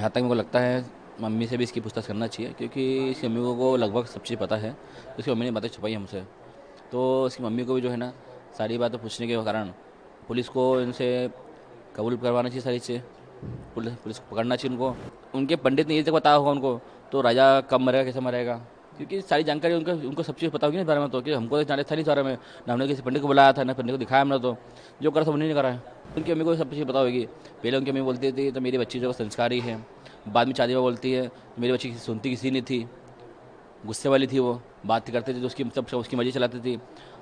जहाँ तक मेरे को लगता है मम्मी से भी इसकी पूछताछ करना चाहिए, क्योंकि इसकी मम्मी को लगभग सब चीज़ पता है। तो इसकी मम्मी ने बातें छुपाई हमसे, तो इसकी मम्मी को भी जो है ना सारी बातें पूछने के कारण पुलिस को इनसे कबूल करवाना चाहिए सारी चीज़ें। पुलिस पुलिस को पकड़ना चाहिए उनको। उनके पंडित ने ये तक बताया होगा उनको तो राजा कब मरेगा कैसे मरेगा, क्योंकि सारी जानकारी उनको उनको सब चीज़ पता होगी ना इस बारे में। तो कि हमको तो जाने था नहीं इस बारे में, ना हमने किसी पंडित को बुलाया था, ना पंडित को दिखाया हमने। तो जो करा था उन्हीं ने करा है। उनकी मम्मी को सब चीज़ पता होगी। पहले उनकी मम्मी बोलती थी तो मेरी बच्ची जो संस्कारी है, बाद में शादी में बोलती है तो मेरी बच्ची सुनती किसी नहीं थी, गुस्से वाली थी, वो बात करते थे तो उसकी सब उसकी मर्जी चलाती थी।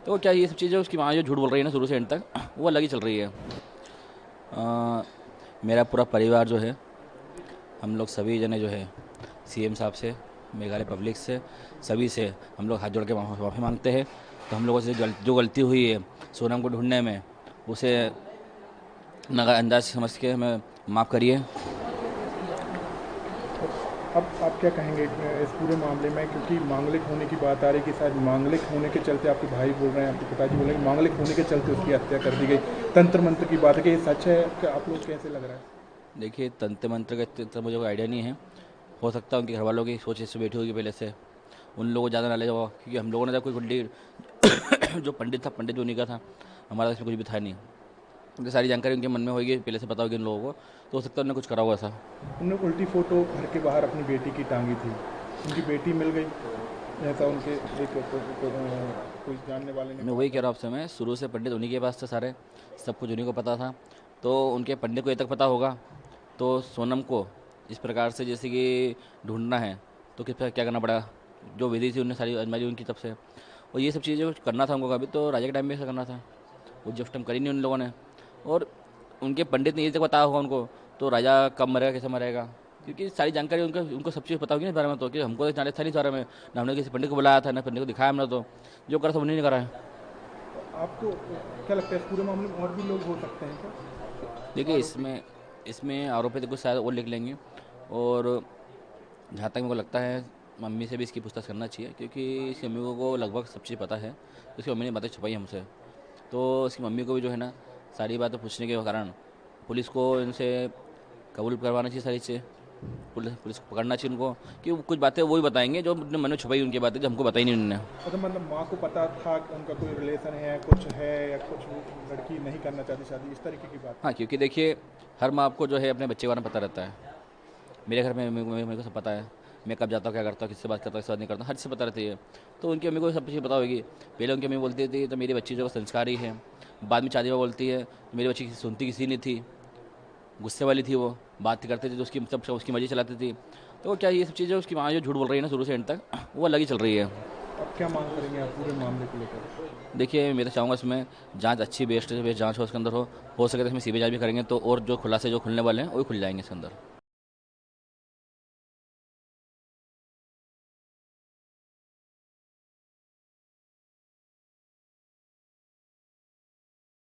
तो क्या ये सब चीज़ें उसकी माँ जो झूठ बोल रही है ना शुरू से एंड तक, वो अलग ही चल रही है। अ, मेरा पूरा परिवार जो है, हम लोग सभी जने जो है सीएम साहब से, मेघालय पब्लिक से, सभी से हम लोग हाथ जोड़ के माफ़ी मांगते हैं। तो हम लोगों से जो गलती हुई है सोनम को ढूंढने में, उसे नज़रअंदाज समझ के हमें माफ़ करिए। अब आप क्या कहेंगे इस पूरे मामले में, क्योंकि मांगलिक होने की बात आ रही है कि शायद मांगलिक होने के चलते आपके भाई बोल रहे हैं, आपके पिताजी बोल रहे हैं मांगलिक होने के चलते उसकी हत्या कर दी गई। तंत्र मंत्र की बात है कि ये सच है, कि आप लोग कैसे लग रहा है? देखिए, तंत्र मंत्र का इतना मुझे कोई आइडिया नहीं है। हो सकता है उनके घर वालों की सोच इससे बैठी होगी पहले से, उन लोगों को ज़्यादा नॉलेज होगा, क्योंकि हम लोगों ने जब कोई पंडित जो पंडित था, पंडित जो उन्हीं का था, हमारा इसमें कुछ भी था नहीं। तो सारी जानकारी उनके मन में होगी, पहले से पता होगी उन लोगों को। तो हो सकता है उन्होंने कुछ करा होगा ऐसा। उन्होंने उल्टी फोटो घर के बाहर अपनी बेटी की टांगी थी, उनकी बेटी मिल गई, ऐसा उनके एक कोई जानने वाले ने मैं कहा वही कह था। रहा हूँ आपसे, मैं शुरू से पंडित उन्हीं के पास थे सारे, सब कुछ उन्हीं को पता था। तो उनके पंडित को ये तक पता होगा, तो सोनम को इस प्रकार से जैसे कि ढूंढना है तो किस प्रकार क्या करना पड़ेगा। जो विधि थी उन्हें सारी आजमाई उनकी तब से, और ये सब चीज़ें करना था उनको कभी, तो राजा के टाइम में ऐसा करना था। वो जब टाइम करी नहीं उन लोगों ने। और उनके पंडित ने ये तक बताया होगा उनको तो राजा कब मरेगा कैसे मरेगा, क्योंकि सारी जानकारी उनको उनको सब चीज़ पता होगी ना इस बारे में। तो कि हमको तो जाने था नहीं इस बारे में, ना हमने किसी पंडित को बुलाया था, ना पंडित को दिखाया हमने। तो जो करा था उन्हीं ने करा है। आपको क्या लगता है इस पूरे मामले में और भी लोग हो सकते हैं क्या देखिए, आरोपी? इसमें इसमें आरोपी तो कुछ शायद और लिख लेंगे। और जहाँ तक मेरे को लगता है मम्मी से भी इसकी पूछताछ करना चाहिए, क्योंकि इसकी मम्मी को लगभग सब चीज़ पता है। तो इसकी मम्मी ने बातें छुपाई हमसे, तो इसकी मम्मी को भी जो है ना सारी बातें पूछने के कारण पुलिस को इनसे कबूल करवाना चाहिए सारी चीज़ें। पुलिस पुलिस को पकड़ना चाहिए उनको, कि कुछ बातें वो ही बताएंगे जो अपने मन में छुपाई उनकी बातें, जो हमको बताई नहीं उन्होंने। अच्छा, मतलब माँ को पता था कि उनका कोई रिलेशन है या कुछ लड़की नहीं करना चाहती शादी, इस तरीके की बात हाँ, थी? क्योंकि देखिए, हर माँ आपको जो है अपने बच्चे के बारे में पता रहता है। मेरे घर में मेरे को सब पता है। मैं कब जाता हूँ, क्या करता हूँ, किससे बात करता हूँ, किससे बात नहीं करता हूँ, हर चीज़ पता रहती है। तो उनकी मम्मी को सब चीज़ पता होगी। पहले उनकी मम्मी बोलती थी तो मेरी बच्ची जो संस्कारी है, बाद में शादी में बोलती है तो मेरी बच्ची सुनती किसी नहीं थी, गुस्से वाली थी, वो बात करते थे तो उसकी सब उसकी मर्जी चलाती थी। तो क्या ये सब चीज़ें उसकी माँ जो झूठ बोल रही है ना शुरू से एंड तक, वो अलग ही चल रही है। अब क्या मांग करेंगे आप पूरे मामले को लेकर? देखिए, मैं तो चाहूँगा इसमें जांच अच्छी बेस्ट से बेस्ट जांच हो इसके अंदर हो सके तो इसमें सीबीआई भी करेंगे तो और जो खुलासे जो खुलने वाले हैं वो भी खुल जाएंगे इसके अंदर।